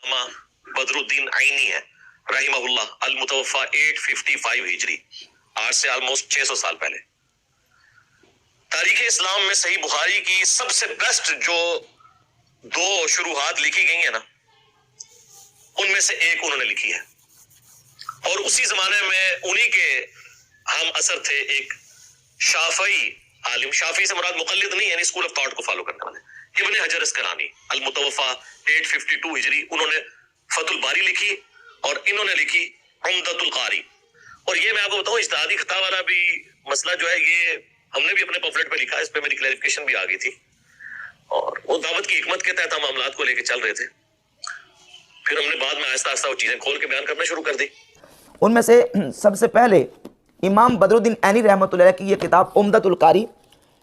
बदरुद्दीन आईनी है रहिमहुल्लाह, अल मुतवफ़ा 855 हिजरी, आज से ऑलमोस्ट 600 साल पहले। तारीख इस्लाम में सही बुखारी की सबसे बेस्ट जो दो शुरुआत लिखी गई है ना, उनमें से एक उन्होंने लिखी है, और उसी जमाने में उन्हीं के हम असर थे एक शाफी आलिम। शाफी से मुराद मुक़ल्लिद नहीं, यानी स्कूल ऑफ थॉट को फॉलो करने वाले, इब्न हजर अस्कलानी, अल मुतवफ़ा 852 हिजरी, उन्होंने फतुल बारी लिखी और इन्होंने लिखी उम्दतुल कारी। और ये मैं आपको बताऊं, इज्तिहादी खता वाला भी मसला जो है, ये हमने भी अपने पम्फलेट पे लिखा, इस पे मेरी क्लैरिफिकेशन भी आ गई थी, और वो दावत की हिकमत के तहत हम मामलात को लेकर चल रहे थे। फिर हमने बाद में आहिस्ता आहिस्ता वो चीजें खोल के बयान करना शुरू कर दी। उनमें से सबसे पहले इमाम बदरुद्दीन ऐनी रहमतुल्लाह की ये किताब उम्दतुल कारी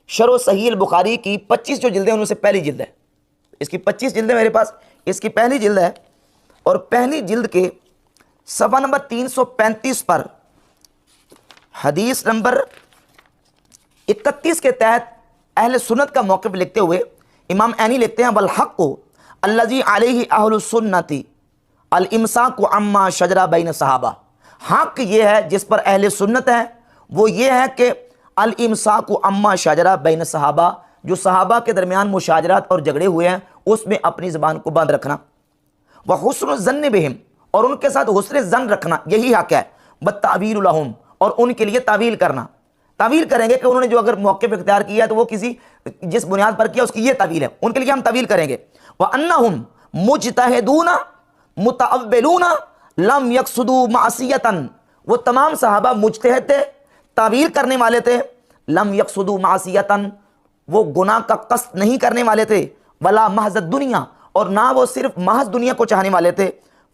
शरह सहीह अल बुखारी की 25 जो जिल्दें, उनमें से पहली जिल्द है। इसकी 25 जिल्दें मेरे पास, इसकी पहली जिल्द है, और पहली जिल्द के सफ़ा नंबर 335 पर हदीस नंबर 31 के तहत अहले सुन्नत का मौक़िफ़ लिखते हुए इमाम ऐनी लिखते हैं, वल हक़्क़ु अल्लज़ी अलैहि अहलुस सुन्नति अल इमसाकु अम्मा शजरा बैन सहाबा। हक़ ये है जिस पर अहले सुन्नत है, वो ये है कि अल इमसाकु अम्मा शजरा बैन सहाबा, जो सहाबा के दरमियान मुशाजरात और झगड़े हुए हैं उसमें अपनी ज़बान को बंद रखना। व हुस्न ज़न्न बिहिम, और उनके साथ हुस्न ज़न्न रखना, यही हक़ है। व तावील लहुम, और उनके लिए तावील करना। तावील करेंगे कि उन्होंने जो अगर मौक़िफ़ इख्तियार किया तो वो किसी जिस बुनियाद पर किया उसकी ये तावील है, उनके लिए हम तावील करेंगे। व अन्नहुम मुज्तहिदूना मुतअव्विलूना लम यक़सुदू मासियतन, वो तमाम सहाबा मुज्तहिद थे, तावील करने वाले थे। लम यक़सुदू मासियतन, वो गुनाह का कस्द नहीं करने वाले थे। वला महज़ दुनिया, और ना वो सिर्फ महज दुनिया को चाहने वाले थे।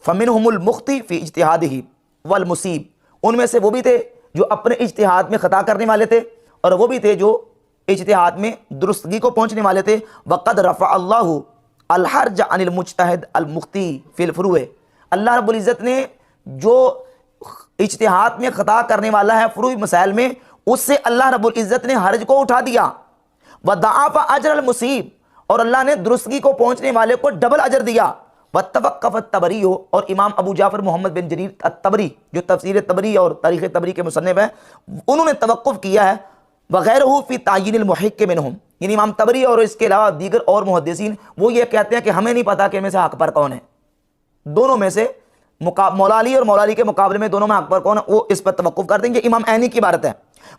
फ़मिनहुमुल मुख्ती फ़ी इज्तिहादिही वल मुसीब, उनमें से वो भी थे जो अपने इज्तिहाद में ख़ता करने वाले थे, और वो भी थे जो इज्तिहाद में दुरुस्तगी को पहुँचने वाले थे। वक़द रफ़अ अल्लाहु अल हर्ज अनिल मुज्तहिद अल मुख्ती फ़िल फ़ुरूअ, अल्लाह रब्बुल इज़्ज़त ने जो इज्तिहाद में ख़ता करने वाला है फ़ुरूई मसाइल में, उससे अल्लाह रब्बुल इज़्ज़त ने हर्ज को उठा दिया। व दआफ़ा अजर अल मुसीब, और अल्लाह ने दुरुस्तगी को पहुँचने वाले को डबल अजर दिया। व तवक्क़फ़त तबरी हो, और इमाम अबू जाफ़र मोहम्मद बिन जरीर अत-तबरी जो तफसीर तबरी और तारीख़ तबरी के मुसन्निफ़ हैं, उन्होंने तवक्कुफ़ किया है वग़ैरहु फ़ी तायीनिल मुहिक्क मिनहुम, यानी इमाम तबरी और इसके अलावा दीगर और मुहद्दिसीन वो ये कहते हैं कि हमें नहीं पता कि इनमें से हक़ पर कौन है। दोनों में से मौला अली और मौला अली के मुकाबले में दोनों में हक़ पर कौन है, वो इस पर तवक्कुफ़ कर देंगे। इमाम ऐनी की इबारत है।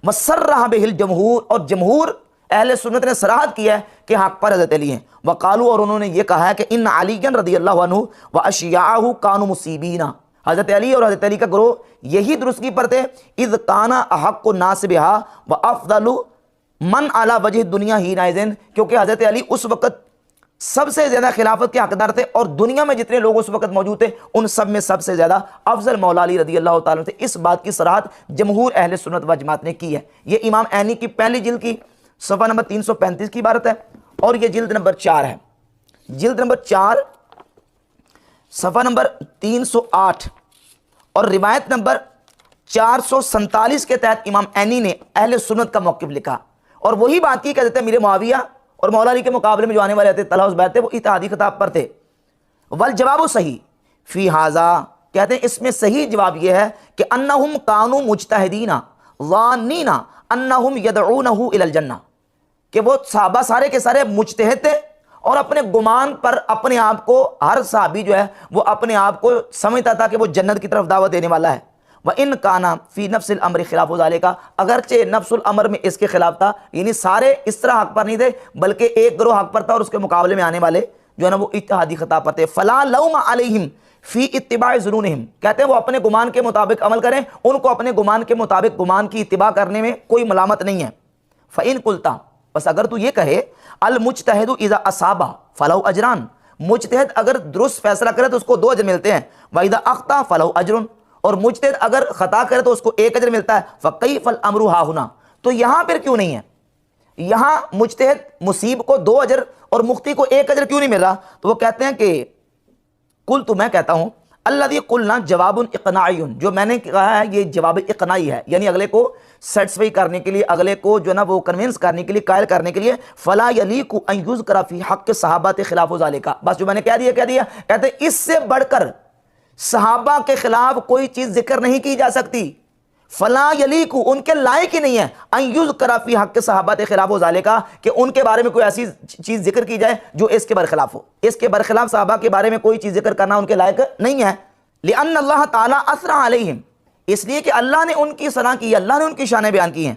वसर्रह बिहिल जमहूर, और जमहूर अहले सुन्नत ने सराहत किया है कि हक़ पर हज़रत अली हैं। वक़ालू, और उन्होंने ये कहा है कि इन अलीयन रज़ियल्लाहु अन्हु व अशियाअहु कानू मुसीबीना, हज़रत अली और हज़रत अली का ग्रोह यही दुरुस्तगी पर थे। इज़ काना अहक्कु नास बिहा व अफ़ज़लु मन अला वजह दुनिया ही नाइज़िन, क्योंकि हज़रत अली उस वक़्त सबसे ज़्यादा खिलाफत के हकदार थे, और दुनिया में जितने लोग उस वक़्त मौजूद थे उन सब में सबसे ज़्यादा अफजल मौला अली रज़ियल्लाहु ताला थे। इस बात की सराहत जमहूर अहले सुन्नत व जमात ने की है। ये इमाम ऐनी की पहली जिल्द की सफ़ा नंबर 335 की इबारत है, और ये जिल्द नंबर 4 है। जिल्द नंबर 4 सफ़ा नंबर 308 और रिवायत नंबर 447 के तहत इमाम ऐनी ने अहले सुन्नत का मौक़िफ़ लिखा, और वही बात की कहते हैं मीर मुआविया और मौला अली के मुकाबले में जो आने वाले थे तलहा ज़ुबैर थे, वो इत्तेहादी खिताब पर थे। वल जवाब सही फ़ी हाज़ा, कहते हैं इसमें सही जवाब यह है कि अन्नहुम कानू मुज्तहिदीना ज़ान्नीना अन्नहुम यदऊनहु इलल जन्नह, कि वो सहाबा सारे के सारे मुज्तहिद थे और अपने गुमान पर अपने आप को, हर सहाबी जो है वो अपने आप को समझता था कि वो जन्नत की तरफ दावत देने वाला है। व इन काना फ़ी नफ्सिल अम्र खिलाफ ज़ालिका, अगरचे नफ्सुल अमर में इसके खिलाफ था, यानी सारे इस तरह हक़ पर नहीं थे, बल्कि एक ग्रोह हक़ पर था और उसके मुकाबले में आने वाले जो है ना वो इत्तेहादी खता पर थे। फ़ला लौम अलैहिम फ़ी इत्तिबा ज़ुनूनिहिम, कहते हैं वो अपने गुमान के मुताबिक अमल करें, उनको अपने गुमान के मुताबिक गुमान की इत्तिबा करने में कोई मलामत नहीं है। फ़इन कुल्ता, बस अगर तू ये कहे अल मुज्तहिदु इज़ा असाबा फ़लहु अजरान, मुज्तहिद अगर दुरुस्त फैसला करे तो उसको 2 अजर मिलते हैं। व इज़ा अख्ता फ़लहु अजरुन, और मुज्तहिद अगर खता करे तो उसको 1 अजर मिलता है। फ़कैफ़ल अम्रु हाहुना, तो यहाँ पर क्यों नहीं है? यहाँ मुज्तहिद मुसीब को 2 अजर और मुख्ती को 1 अजर क्यों नहीं मिल रहा? तो वो कहते हैं कि कुल तो मैं कहता हूँ अल्लज़ी कुलना जवाबुन इक़नाइयुन, जो मैंने कहा है ये जवाब इक़नाई है, यानी अगले को सेटिस्फाई करने के लिए, अगले को जो ना वो कन्विंस करने के लिए, कायल करने के लिए। फला यलीकु अन युज़करा फ़ी हक़्क़ि सहाबा खिलाफ़ ज़ालिका, बस जो मैंने कह दिया कहते इससे बढ़कर सहाबा के खिलाफ कोई चीज़ जिक्र नहीं की जा सकती। फला यलीकु, उनके लायक ही नहीं है, अन युज़करा फ़ी हक़्क़ि सहाबा खिलाफ़ ज़ालिका, कि उनके बारे में कोई ऐसी चीज़ जिक्र की जाए जो इसके बरखिलाफ हो। इसके बरखिलाफ सहाबा के बारे में कोई चीज़ जिक्र करना उनके लायक नहीं है। लिअन्न अल्लाह ताला असरा अलैहिम, इसलिए कि अल्लाह ने उनकी सना की, अल्लाह ने उनकी शानें बयान की हैं।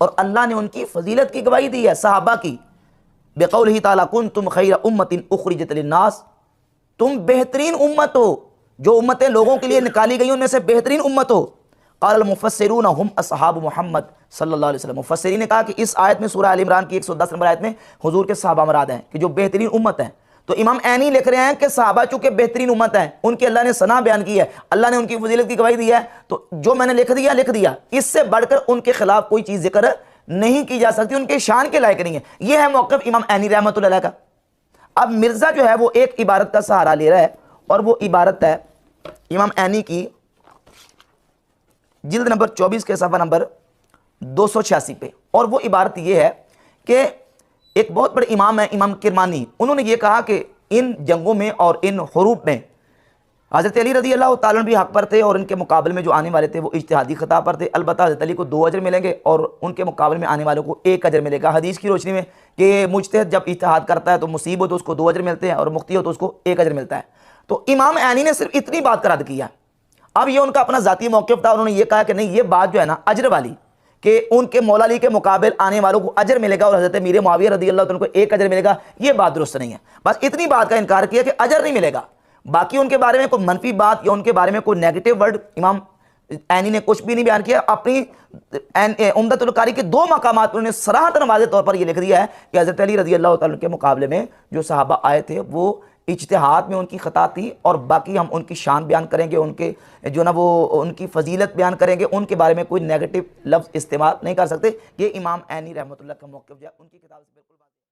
और अल्लाह ने उनकी फजीलत की गवाही दी है सहाबा की। बिक़ौलिही ताला कुंतुम खैरा उम्मतिन उखरिजत लिन्नास, तुम बेहतरीन उम्मत हो, जो उम्मतें लोगों के लिए निकाली गई उनमें से बेहतरीन उम्मत हो। क़ाल मुफ़स्सिरून हुम अस्हाब मोहम्मद सल्लल्लाहु अलैहि वसल्लम, मुफ़स्सिरीन ने कहा कि इस आयत में सूरह आल इमरान की 110 नंबर आयत में हुजूर के सहाबा मुराद हैं कि जो बेहतरीन उम्मत है। तो इमाम ऐनी लिख रहे हैं कि सहाबा चूंकि बेहतरीन उम्मत है, उनकी अल्लाह ने सना बयान की है, अल्लाह ने उनकी फजीलत की गवाही दी है, तो जो मैंने लिख दिया, इससे बढ़कर उनके खिलाफ कोई चीज़ जिक्र नहीं की जा सकती, उनके शान के लायक नहीं है। यह है मौक़िफ़ इमाम ऐनी रहमतुल्लाह अलैह का। अब मिर्ज़ा जो है वो एक इबारत का सहारा ले रहा है, और वो इबारत है इमाम ऐनी की जिल्द नंबर 24 के सफ़ा नंबर 286 पे। और वो इबारत ये है कि एक बहुत बड़े इमाम है इमाम किरमानी, उन्होंने ये कहा कि इन जंगों में और इन हुरूब में हज़रत अली रज़ी अल्लाह तआला अन्हु भी हक़ पर थे, और इनके मुकाबले में जो आने वाले थे वो इज्तिहादी ख़ता पर थे। अलबत्ता हज़रत अली को 2 अजर मिलेंगे और उनके मुकाबले में आने वालों को 1 अजर मिलेगा, हदीस की रोशनी में कि मुज्तहिद जब इज्तिहाद करता है तो मुसीब हो तो उसको 2 अजर मिलते हैं, और मुख्ती हो तो उसको 1 अजर मिलता है। तो इमाम ऐनी ने सिर्फ इतनी बात का रद्द किया। अब ये उनका अपना ज़ाती मौक़िफ़ था, उन्होंने ये कहा कि नहीं, ये बात जो है ना अजर वाली, कि उनके मौला अली के मुकाबले आने वालों को अजर मिलेगा और हज़रत मीर मुआविया रज़ी अल्लाह तआला को 1 अजर मिलेगा, ये बात दुरुस्त नहीं है। बस इतनी बात का इनकार किया कि अजर नहीं मिलेगा। बाकी उनके बारे में कोई मनफी बात या उनके बारे में कोई नेगेटिव वर्ड इमाम ऐनी ने कुछ भी नहीं बयान किया। अपनी उम्दतुल कारी के 2 मकामात उन्होंने सराहतन वाज़ेह तौर पर यह लिख दिया है कि हज़रत अली रज़ी अल्लाह तआला के मुकाबले में जो सहाबा आए थे वो इज्तिहाद में उनकी ख़ता थी, और बाकी हम उनकी शान बयान करेंगे, उनके जो ना वो उनकी फजीलत बयान करेंगे, उनके बारे में कोई नेगेटिव लफ्ज़ इस्तेमाल नहीं कर सकते। ये इमाम ऐनी रहमतुल्लाह का मौक़िफ़ है, उनकी किताब से बिल्कुल।